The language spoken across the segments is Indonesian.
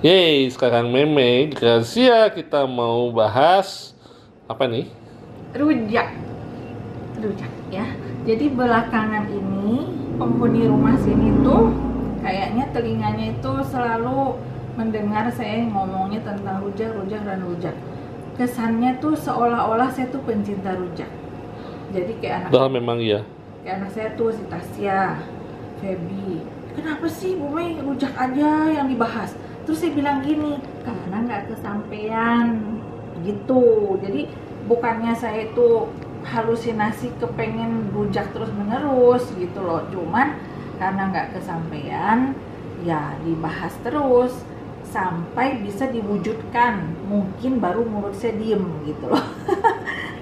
Yeay, sekarang Meme Gracia kita mau bahas apa nih? Rujak ya. Jadi belakangan ini penghuni rumah sini tuh kayaknya telinganya itu selalu mendengar saya ngomongnya tentang rujak. Kesannya tuh seolah-olah saya tuh pencinta rujak. Jadi kayak Memang iya. kayak anak saya tuh si Tasya, Feby, kenapa sih Bu Mei rujak aja yang dibahas? Terus saya bilang gini, karena nggak kesampean gitu. Jadi bukannya saya itu halusinasi kepengen rujak terus menerus gitu loh, cuman karena nggak kesampean ya dibahas terus sampai bisa diwujudkan, mungkin baru mulut saya diem gitu loh.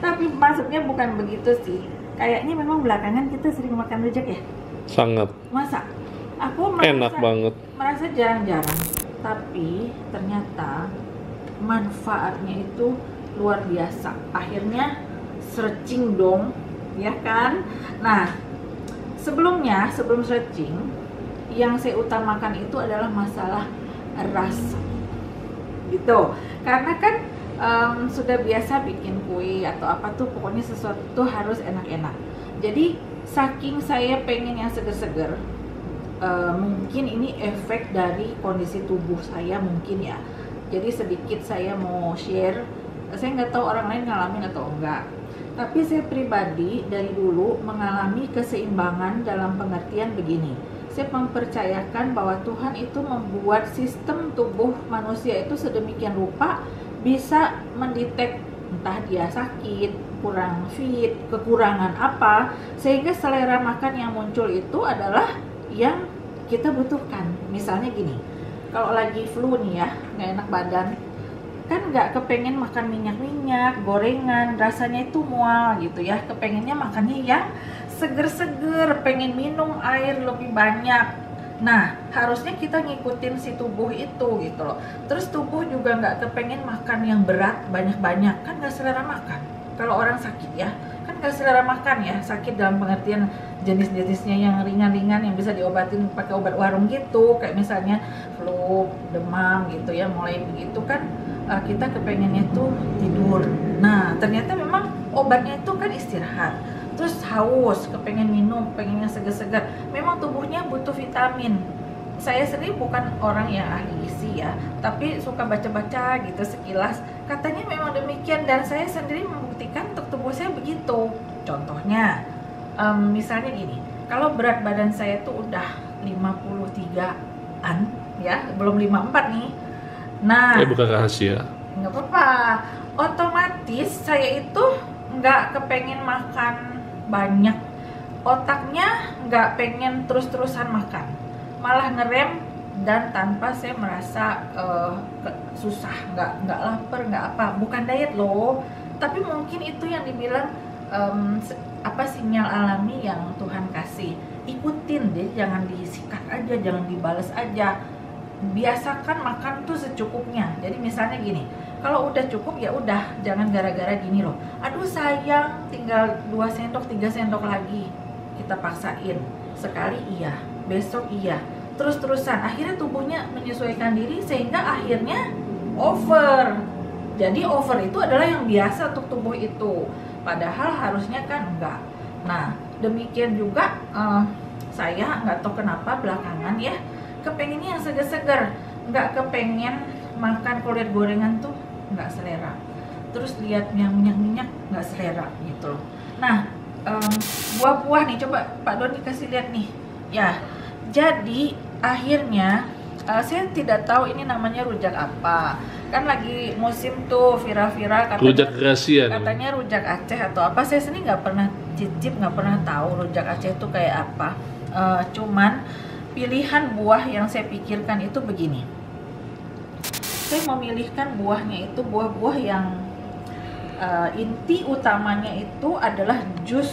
Tapi maksudnya bukan begitu sih, kayaknya memang belakangan kita sering makan rujak ya. Sangat. Masa? Aku Enak banget. merasa jarang-jarang, tapi ternyata manfaatnya itu luar biasa. Akhirnya searching dong, ya kan? Nah, sebelum searching, yang saya utamakan itu adalah masalah rasa, gitu. Karena kan sudah biasa bikin kue atau apa tuh, pokoknya sesuatu tuh harus enak-enak. Jadi saking saya pengen yang seger-seger, mungkin ini efek dari kondisi tubuh saya mungkin ya. Jadi sedikit saya mau share, saya nggak tahu orang lain ngalamin atau enggak, tapi saya pribadi dari dulu mengalami keseimbangan dalam pengertian begini. Saya mempercayakan bahwa Tuhan itu membuat sistem tubuh manusia itu sedemikian rupa bisa mendetek entah dia sakit, kurang fit, kekurangan apa, sehingga selera makan yang muncul itu adalah yang kita butuhkan. Misalnya gini, kalau lagi flu nih ya, nggak enak badan, kan nggak kepengen makan minyak-minyak, gorengan, rasanya itu mual gitu ya. Kepengennya makannya yang seger-seger, pengen minum air lebih banyak. Nah, harusnya kita ngikutin si tubuh itu gitu loh. Terus tubuh juga nggak kepengen makan yang berat banyak-banyak, kan nggak selera makan. Kalau orang sakit ya, kan nggak selera makan ya. Sakit dalam pengertian jenis-jenisnya yang ringan-ringan yang bisa diobatin pakai obat warung gitu, kayak misalnya flu, demam gitu ya, mulai begitu kan kita kepengennya tuh tidur. Nah, ternyata memang obatnya itu kan istirahat. Terus haus, kepengen minum, pengennya segar-segar. Memang tubuhnya butuh vitamin. Saya sendiri bukan orang yang ahli gizi ya, tapi suka baca-baca gitu sekilas. Katanya memang demikian, dan saya sendiri membuktikan untuk tubuh saya begitu. Contohnya, misalnya gini, kalau berat badan saya tuh udah 53-an ya, belum 54 nih. Nah, Bukan rahasia. nggak apa-apa. Otomatis saya itu nggak kepengen makan banyak. Otaknya nggak pengen terus-terusan makan, malah ngerem, dan tanpa saya merasa susah, nggak lapar, nggak apa. Bukan diet loh, tapi mungkin itu yang dibilang sinyal alami yang Tuhan kasih. Ikutin deh, jangan disikat aja, jangan dibales aja. Biasakan makan tuh secukupnya. Jadi misalnya gini, kalau udah cukup ya udah, jangan gara-gara gini loh, aduh sayang tinggal 2 sendok 3 sendok lagi, kita paksain. Sekali iya, besok iya, terus-terusan. Akhirnya tubuhnya menyesuaikan diri sehingga akhirnya over. Jadi over itu adalah yang biasa untuk tubuh itu, padahal harusnya kan enggak. Nah, demikian juga saya nggak tahu kenapa belakangan ya kepengennya yang segar-segar, nggak kepengen makan kulit gorengan tuh nggak selera. Terus lihat yang minyak-minyak nggak selera gitu loh. Nah, buah-buah nih, coba Pak Don dikasih lihat nih ya. Jadi akhirnya saya tidak tahu ini namanya rujak apa, kan lagi musim tuh viral-viral katanya Rujak Gracia. katanya rujak Aceh atau apa. Saya sendiri nggak pernah cicip, nggak pernah tahu rujak Aceh itu kayak apa. Cuman pilihan buah yang saya pikirkan itu begini, saya memilihkan buahnya itu buah-buah yang inti utamanya itu adalah jus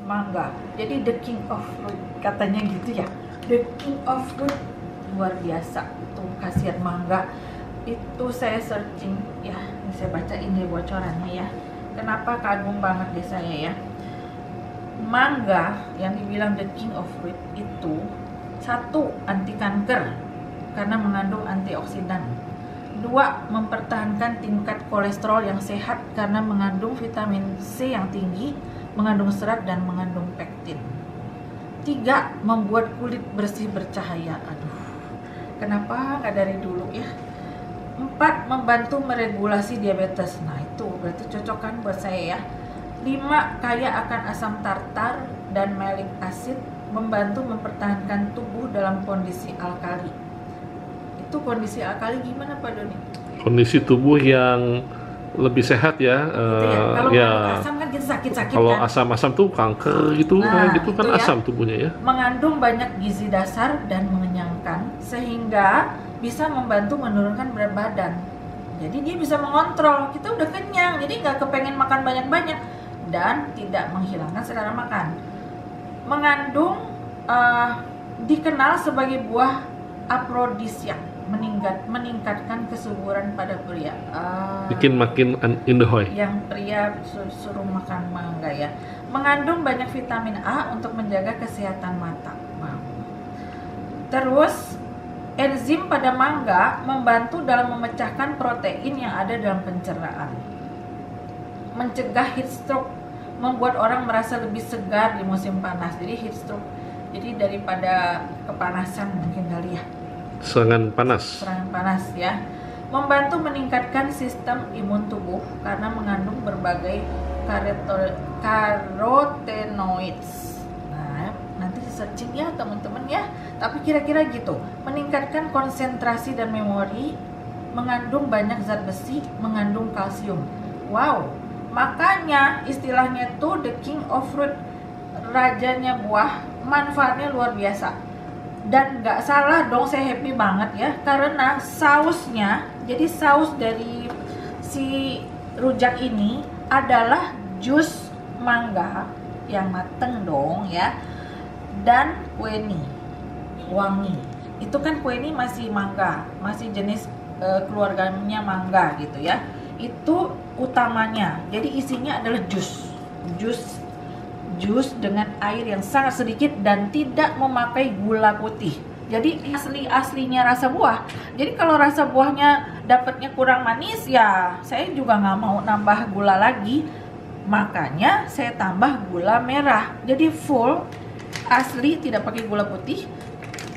mangga. Jadi the king of fruit katanya gitu ya, the king of fruit, luar biasa tuh khasiat mangga. Itu saya searching ya, saya bacain deh bocorannya ya, kenapa kagum banget deh saya ya. Mangga yang dibilang the king of fruit itu, 1, anti kanker karena mengandung antioksidan. 2. Mempertahankan tingkat kolesterol yang sehat karena mengandung vitamin C yang tinggi, mengandung serat dan mengandung pektin. 3. Membuat kulit bersih bercahaya. Aduh, kenapa nggak dari dulu ya? 4. Membantu meregulasi diabetes. Nah itu berarti cocok kan buat saya ya. 5. Kaya akan asam tartar dan malic acid, membantu mempertahankan tubuh dalam kondisi alkali. Itu kondisi alkali gimana Pak Doni? Kondisi tubuh yang lebih sehat ya. Gitu ya? Kalau Ya, mengandung asam kan kita sakit-sakit kalau kan? asam-asam tuh kanker gitu, Nah, gitu kan itu ya. asam tubuhnya ya. Mengandung banyak gizi dasar dan mengenyangkan sehingga bisa membantu menurunkan berat badan. Jadi dia bisa mengontrol, kita udah kenyang, jadi nggak kepengen makan banyak-banyak dan tidak menghilangkan selera makan. Mengandung dikenal sebagai buah aprodisiak, meningkatkan kesuburan pada pria. Bikin makin indahoy. Yang pria suruh makan mangga ya. Mengandung banyak vitamin A untuk menjaga kesehatan mata. Wow. Terus enzim pada mangga membantu dalam memecahkan protein yang ada dalam pencernaan. Mencegah heat stroke, membuat orang merasa lebih segar di musim panas. Jadi heat stroke, jadi daripada kepanasan mungkin kali ya. Serangan panas. Serangan panas ya. Membantu meningkatkan sistem imun tubuh karena mengandung berbagai carotenoids. Nah, nanti searching ya teman-teman ya. Tapi kira-kira gitu. Meningkatkan konsentrasi dan memori, mengandung banyak zat besi, mengandung kalsium. Wow. Makanya istilahnya tuh the king of fruit, rajanya buah, manfaatnya luar biasa. Dan nggak salah dong, saya happy banget ya karena sausnya, jadi saus dari si rujak ini adalah jus mangga yang mateng dong ya, dan kueni wangi. Itu kan kueni masih mangga, masih jenis keluarganya mangga gitu ya. Itu utamanya, jadi isinya adalah jus dengan air yang sangat sedikit dan tidak memakai gula putih. Jadi aslinya rasa buah. Jadi kalau rasa buahnya dapatnya kurang manis ya, saya juga nggak mau nambah gula lagi. Makanya saya tambah gula merah. Jadi full asli, tidak pakai gula putih.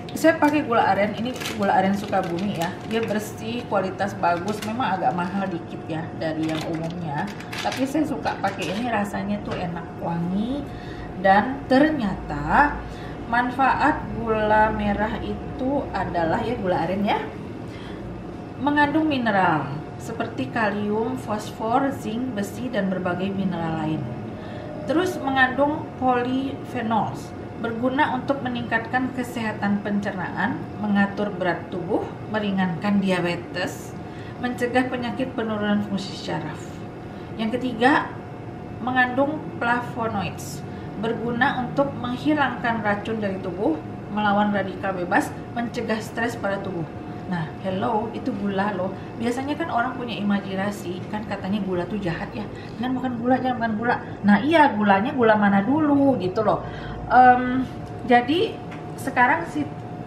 Saya pakai gula aren, ini gula aren Sukabumi ya. Dia bersih, kualitas bagus, memang agak mahal dikit ya dari yang umumnya. Tapi saya suka pakai ini, rasanya tuh enak, wangi. Dan ternyata manfaat gula merah itu adalah ya gula aren ya, mengandung mineral seperti kalium, fosfor, zinc, besi dan berbagai mineral lain. Terus mengandung polyphenols, berguna untuk meningkatkan kesehatan pencernaan, mengatur berat tubuh, meringankan diabetes, mencegah penyakit penurunan fungsi syaraf. Yang ketiga, mengandung flavonoids, berguna untuk menghilangkan racun dari tubuh, melawan radikal bebas, mencegah stres pada tubuh. Nah, hello, itu gula loh. Biasanya kan orang punya imajinasi, kan katanya gula tuh jahat ya. Jangan makan gula, jangan makan gula. Nah iya, gulanya gula mana dulu gitu loh. Jadi sekarang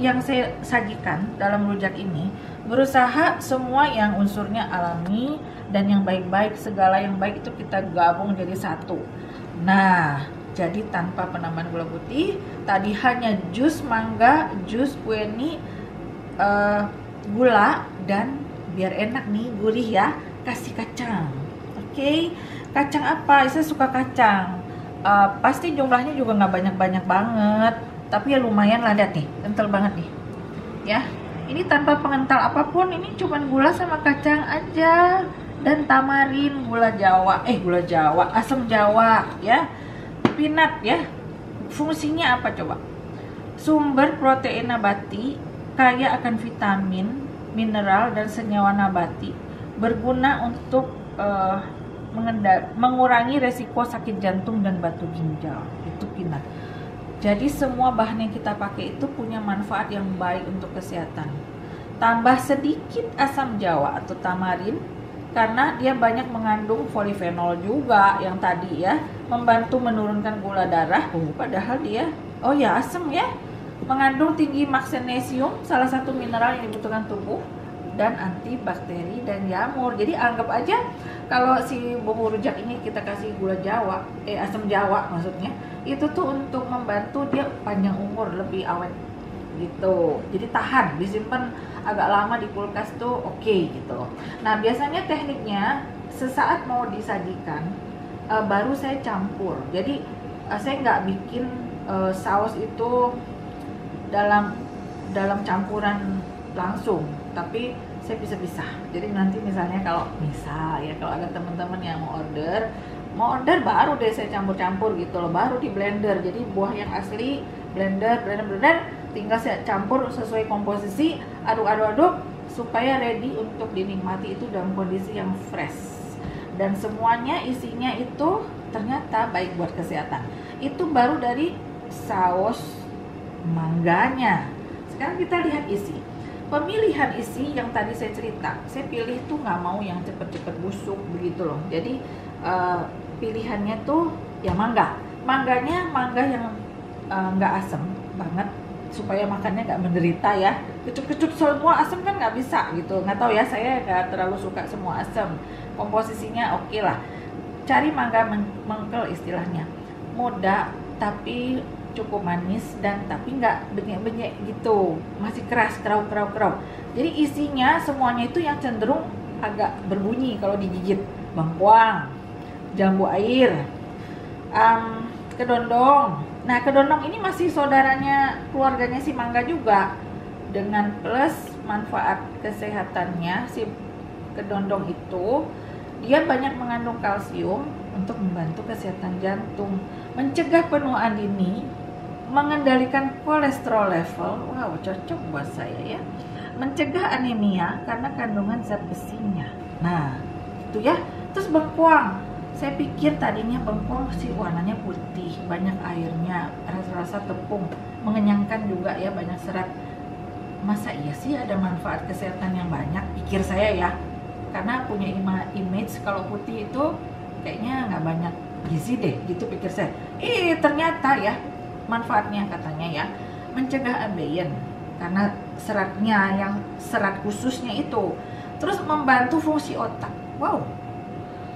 yang saya sajikan dalam rujak ini berusaha semua yang unsurnya alami dan yang baik-baik, segala yang baik itu kita gabung jadi satu. Nah, jadi tanpa penambahan gula putih, tadi hanya jus mangga, jus kueni, gula, dan biar enak nih, gurih ya, kasih kacang. Oke, kacang apa? Saya suka kacang. Pasti jumlahnya juga nggak banyak-banyak banget, tapi ya lumayan lah, lihat nih, kental banget nih ya. Ini tanpa pengental apapun, ini cuman gula sama kacang aja, dan tamarin, gula jawa, asam jawa ya, peanut ya. Fungsinya apa coba? Sumber protein nabati, kaya akan vitamin, mineral dan senyawa nabati, berguna untuk mengurangi resiko sakit jantung dan batu ginjal. Itu peanut. Jadi semua bahan yang kita pakai itu punya manfaat yang baik untuk kesehatan. Tambah sedikit asam jawa atau tamarin karena dia banyak mengandung polifenol juga yang tadi ya, membantu menurunkan gula darah. Padahal dia asam ya. Mengandung tinggi magnesium, salah satu mineral yang dibutuhkan tubuh. dan antibakteri dan jamur. Jadi anggap aja kalau si bumbu rujak ini kita kasih gula Jawa, asam Jawa maksudnya, itu tuh untuk membantu dia panjang umur, lebih awet gitu. Jadi tahan, disimpan agak lama di kulkas tuh oke gitu loh. Nah biasanya tekniknya sesaat mau disajikan baru saya campur. Jadi saya nggak bikin saus itu dalam campuran langsung, tapi saya pisah-pisah. Jadi nanti misalnya kalau ada teman-teman yang mau order baru deh saya campur-campur gitu loh, baru di blender. Jadi buah yang asli blender, tinggal saya campur sesuai komposisi, aduk supaya ready untuk dinikmati itu dalam kondisi yang fresh. Dan semuanya isinya itu ternyata baik buat kesehatan. Itu baru dari saus mangganya. Sekarang kita lihat isi. Pemilihan isi yang tadi saya cerita, saya pilih tuh nggak mau yang cepet-cepet busuk begitu loh. Jadi pilihannya tuh ya mangganya mangga yang nggak asem banget, supaya makannya nggak menderita ya. Kecut-kecut semua asem kan nggak bisa gitu. Nggak tahu ya, saya nggak terlalu suka semua asem. Komposisinya oke lah. Cari mangga mengkel istilahnya, muda tapi cukup manis dan tapi nggak benyek-benyek gitu, masih keras, kerau. Jadi isinya semuanya itu yang cenderung agak berbunyi kalau digigit. Bengkuang, jambu air, kedondong. Nah kedondong ini masih saudaranya keluarganya si mangga juga, dengan plus manfaat kesehatannya. Si kedondong itu dia banyak mengandung kalsium untuk membantu kesehatan jantung, mencegah penuaan dini, mengendalikan kolesterol level, wow cocok buat saya ya, mencegah anemia karena kandungan zat besinya. Nah itu ya. Terus bengkuang, saya pikir tadinya bengkuang sih warnanya putih, banyak airnya, rasa tepung, mengenyangkan juga ya, banyak serat. Masa iya sih ada manfaat kesehatan yang banyak, pikir saya ya, karena punya image kalau putih itu kayaknya nggak banyak gizi deh gitu pikir saya. Ternyata ya manfaatnya katanya ya, mencegah ambeien karena seratnya yang serat khususnya itu, terus membantu fungsi otak. Wow,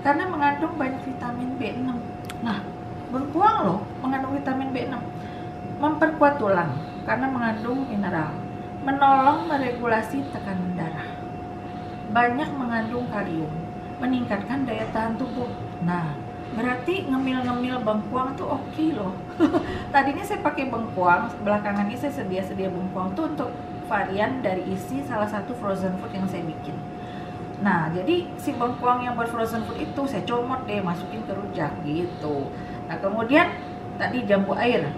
karena mengandung banyak vitamin B6. Nah bengkuang loh mengandung vitamin B6, memperkuat tulang karena mengandung mineral, menolong meregulasi tekanan darah, banyak mengandung kalium, meningkatkan daya tahan tubuh. Nah berarti ngemil bengkuang tuh oke loh. Tadinya saya pakai bengkuang, belakangan ini saya sedia bengkuang tuh untuk varian dari isi salah satu frozen food yang saya bikin. Nah jadi si bengkuang yang buat frozen food itu saya comot deh, masukin ke rujak gitu. Nah kemudian tadi jambu air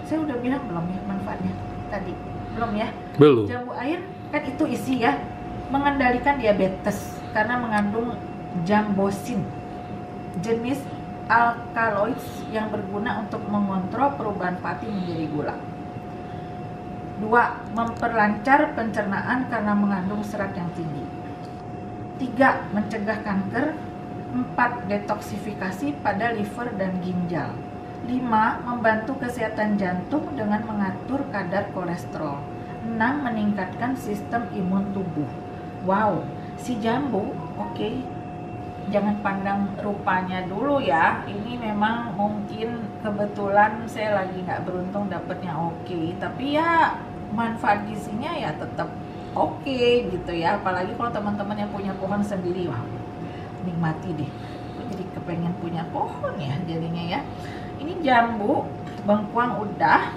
saya udah bilang belum ya manfaatnya tadi? Belum ya? Belum. Jambu air kan itu isi ya, mengendalikan diabetes karena mengandung jambosin, jenis alkaloids yang berguna untuk mengontrol perubahan pati menjadi gula. 2. Memperlancar pencernaan karena mengandung serat yang tinggi. 3. Mencegah kanker. 4. Detoksifikasi pada liver dan ginjal. 5. Membantu kesehatan jantung dengan mengatur kadar kolesterol. 6. Meningkatkan sistem imun tubuh. Wow, si jambu oke. Jangan pandang rupanya dulu ya, ini memang mungkin kebetulan saya lagi nggak beruntung dapetnya oke, tapi ya manfaat gizinya ya tetap oke gitu ya. Apalagi kalau teman-teman yang punya pohon sendiri, wah nikmati deh. Aku jadi kepengen punya pohon ya jadinya ya. Ini jambu, bengkuang udah,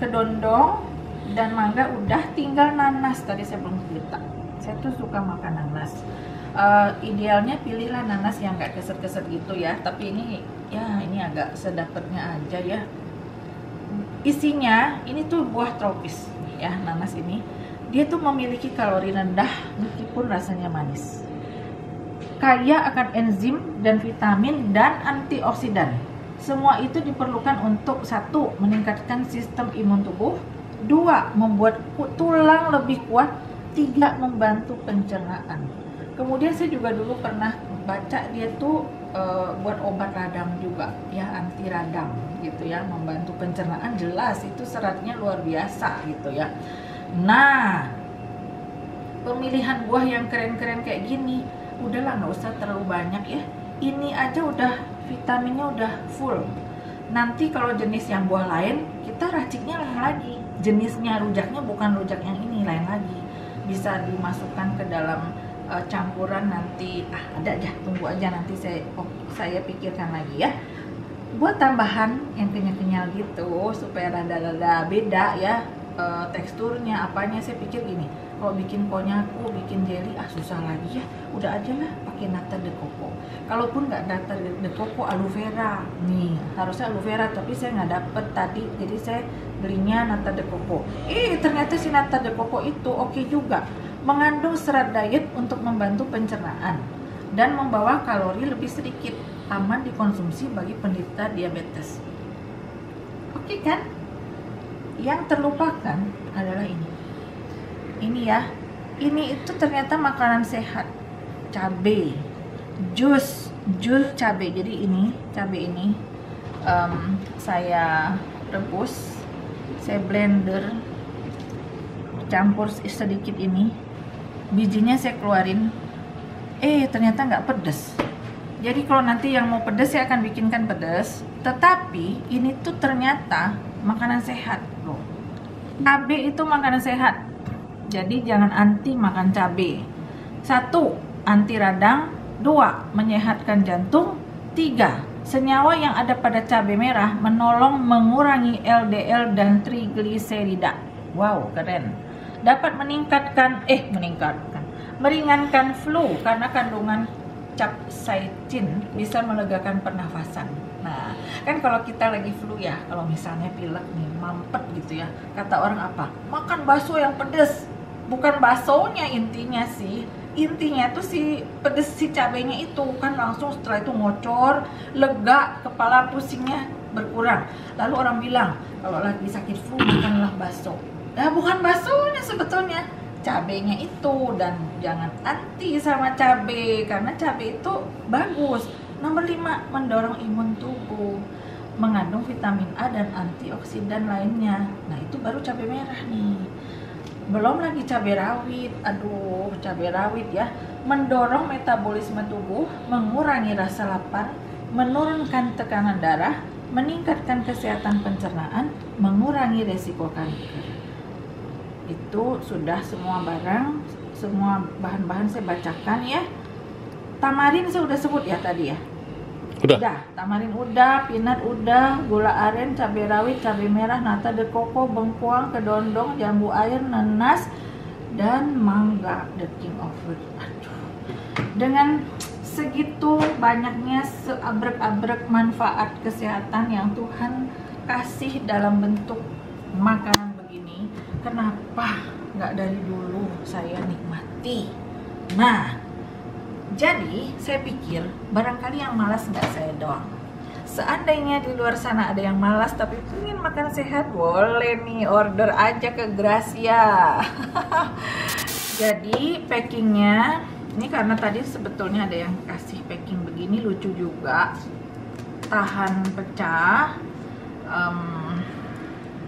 kedondong dan mangga udah, tinggal nanas. Tadi saya belum cerita, saya tuh suka makan nanas. Idealnya pilihlah nanas yang nggak keser-keser gitu ya, tapi ini ya ini agak sedapatnya aja ya. Isinya ini tuh buah tropis ya, nanas ini dia tuh memiliki kalori rendah meskipun rasanya manis, kaya akan enzim dan vitamin dan antioksidan. Semua itu diperlukan untuk 1. Meningkatkan sistem imun tubuh, 2. Membuat tulang lebih kuat, 3. Membantu pencernaan. Kemudian saya juga dulu pernah baca dia tuh buat obat radang juga ya, anti radang gitu ya, membantu pencernaan, jelas itu seratnya luar biasa gitu ya. Nah pemilihan buah yang keren-keren kayak gini, udahlah nggak usah terlalu banyak ya. Ini aja udah vitaminnya udah full. Nanti kalau jenis yang buah lain, kita raciknya lain lagi. Jenisnya rujaknya bukan rujak yang ini, lain lagi. Bisa dimasukkan ke dalam campuran nanti. Ada aja, tunggu aja nanti saya pikirkan lagi ya. Buat tambahan yang kenyal-kenyal gitu supaya rada-rada beda ya teksturnya, apanya. Saya pikir gini, kalau bikin konnyaku, bikin jelly susah lagi ya, udah aja lah pakai nata de coco. Kalaupun nggak nata de coco, aloe vera nih, harusnya aloe vera tapi saya nggak dapet tadi, jadi saya belinya nata de coco. Ternyata si nata de coco itu oke juga, mengandung serat diet untuk membantu pencernaan dan membawa kalori lebih sedikit, aman dikonsumsi bagi penderita diabetes. Oke kan? Yang terlupakan adalah ini. Ini ya, ini itu ternyata makanan sehat. Cabai, jus cabai. Jadi ini cabai ini saya rebus, saya blender, campur sedikit ini, bijinya saya keluarin. Ternyata nggak pedes. Jadi kalau nanti yang mau pedes saya akan bikinkan pedes. Tetapi ini tuh ternyata makanan sehat loh. Cabai itu makanan sehat. Jadi jangan anti makan cabai. 1. Anti radang. 2. Menyehatkan jantung. 3. Senyawa yang ada pada cabai merah menolong mengurangi LDL dan trigliserida. Wow, keren. Dapat meringankan flu karena kandungan capsaicin, bisa melegakan pernafasan. Nah, kan kalau kita lagi flu ya, kalau misalnya pilek nih, mampet gitu ya, kata orang apa? Makan bakso yang pedes. Bukan baksonya intinya sih. Intinya tuh si pedes si cabenya itu kan langsung setelah itu ngocor, lega, kepala pusingnya berkurang. Lalu orang bilang, kalau lagi sakit flu makanlah bakso. Nah, bukan baksonya sebetulnya, cabenya itu. Dan jangan anti sama cabai karena cabai itu bagus. Nomor 5, mendorong imun tubuh, mengandung vitamin A dan antioksidan lainnya. Nah, itu baru cabai merah nih. Belum lagi cabai rawit. Cabai rawit ya, mendorong metabolisme tubuh, mengurangi rasa lapar, menurunkan tekanan darah, meningkatkan kesehatan pencernaan, mengurangi resiko kanker. Itu sudah semua barang, semua bahan-bahan saya bacakan ya. Tamarin saya udah sebut ya tadi ya. Udah, tamarin udah, peanut udah, gula aren, cabai rawit, cabai merah, nata de coco, bengkuang, kedondong, jambu air, nanas, dan mangga, the king of fruit. Dengan segitu banyaknya seabrek-abrek manfaat kesehatan yang Tuhan kasih dalam bentuk makanan begini, kenapa nggak dari dulu saya nikmati? Nah, jadi saya pikir barangkali yang malas nggak saya doang. Seandainya di luar sana ada yang malas tapi ingin makan sehat, boleh nih order aja ke Gracia. Jadi packingnya ini, karena tadi sebetulnya ada yang kasih packing begini, lucu juga, tahan pecah.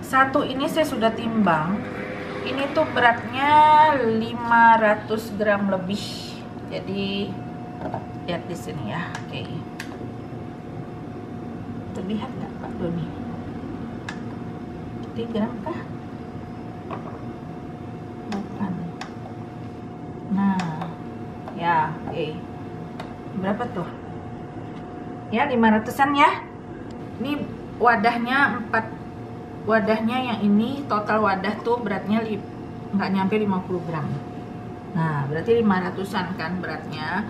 Satu ini saya sudah timbang, ini tuh beratnya 500 gram lebih. Jadi lihat di sini ya. Oke, terlihat nggak Pak Doni? 3 gram kah? Bukan. Nah ya, oke. Berapa tuh ya? 500an ya. Ini wadahnya 4, wadahnya yang ini total wadah tuh beratnya nggak nyampe 50 gram. Nah, berarti 500an kan beratnya.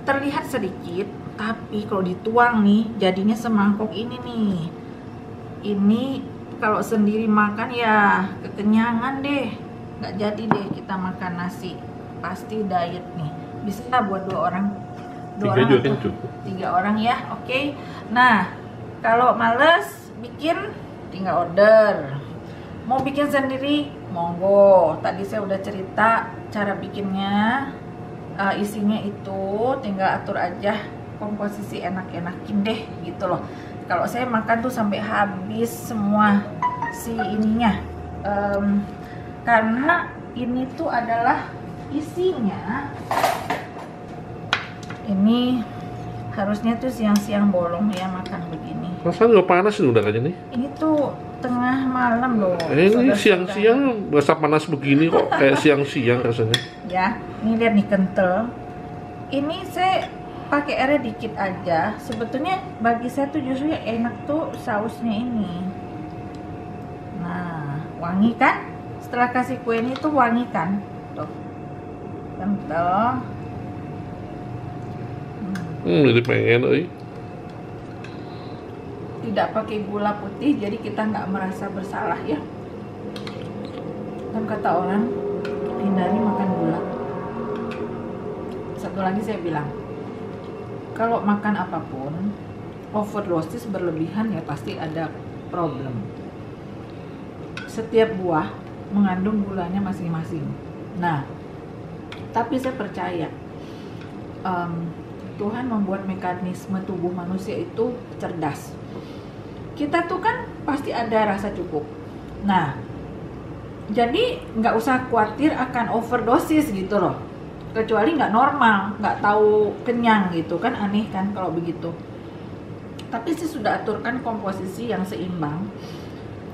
Terlihat sedikit, tapi kalau dituang nih jadinya semangkok ini nih. Ini kalau sendiri makan ya kekenyangan deh. Nggak jadi deh kita makan nasi. Pasti diet nih. Bisa buat 2 orang. 3 juga kan cukup. 3 orang ya, oke. Nah, kalau males bikin tinggal order. Mau bikin sendiri, monggo. Tadi saya udah cerita cara bikinnya, isinya itu tinggal atur aja komposisi, enak-enakin deh gitu loh. Kalau saya makan tuh sampai habis semua si ininya, karena ini tuh adalah Isinya ini harusnya tuh siang-siang bolong ya makan begini. Rasanya nggak panas ini udaranya nih. Ini tuh tengah malam loh. Ini saudara-saudara. siang-siang berasa panas begini kok, kayak siang-siang rasanya. Ya, ini lihat nih kental. Ini saya pakai airnya dikit aja. Sebetulnya bagi saya tuh justru yang enak tuh sausnya ini. Nah, wangi kan? Setelah kasih kue ini tuh wangi kan? Tuh, kental. Jadi pengen, Tidak pakai gula putih, jadi kita nggak merasa bersalah ya. Kan kata orang, hindari makan gula. Satu lagi saya bilang, kalau makan apapun, overdosis berlebihan ya pasti ada problem. Setiap buah mengandung gulanya masing-masing. Nah, tapi saya percaya, Tuhan membuat mekanisme tubuh manusia itu cerdas. Kita tuh kan pasti ada rasa cukup. Nah, jadi nggak usah khawatir akan overdosis gitu loh. Kecuali nggak normal, nggak tahu kenyang gitu kan, aneh kan kalau begitu. Tapi sih sudah aturkan komposisi yang seimbang.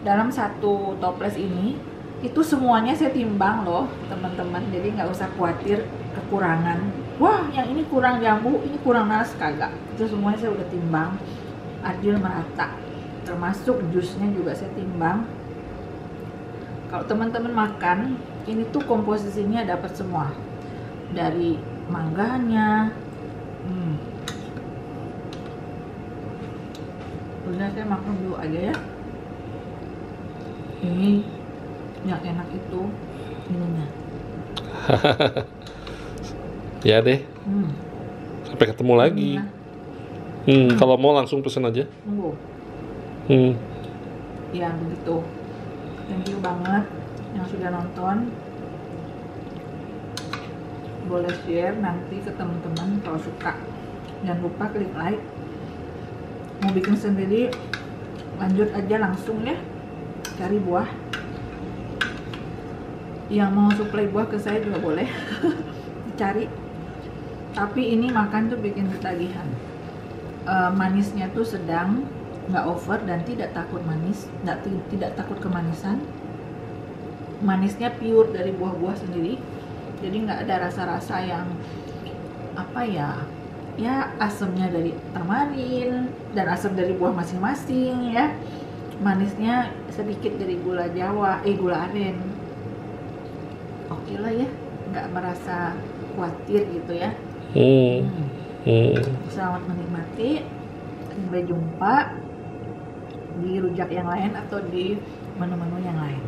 Dalam satu toples ini, itu semuanya saya timbang loh teman-teman. Jadi nggak usah khawatir kekurangan. Wah, yang ini kurang jambu, ini kurang nas, kagak. Itu semuanya saya udah timbang, adil merata. Termasuk jusnya juga saya timbang. Kalau teman-teman makan, ini tuh komposisinya dapat semua. Dari mangganya. Udah, saya makan dulu aja ya. Ini yang enak itu ininya. Ya deh. Sampai ketemu lagi. Kalau mau langsung pesen aja. Tunggu. Ya begitu. Thank you banget yang sudah nonton. Boleh share nanti ke teman-teman kalau suka. Jangan lupa klik like. Mau bikin sendiri, lanjut aja langsung ya. Cari buah. Yang mau suplai buah ke saya juga boleh. Cari. Tapi ini makan tuh bikin ketagihan. Manisnya tuh sedang, nggak over dan tidak takut manis, tidak takut kemanisan. Manisnya pure dari buah-buah sendiri. Jadi nggak ada rasa-rasa yang apa ya asamnya dari tamarin dan asam dari buah masing-masing ya. Manisnya sedikit dari gula Jawa, gula aren. Oke lah ya, nggak merasa khawatir gitu ya. Selamat menikmati. Sampai jumpa di rujak yang lain atau di menu-menu yang lain.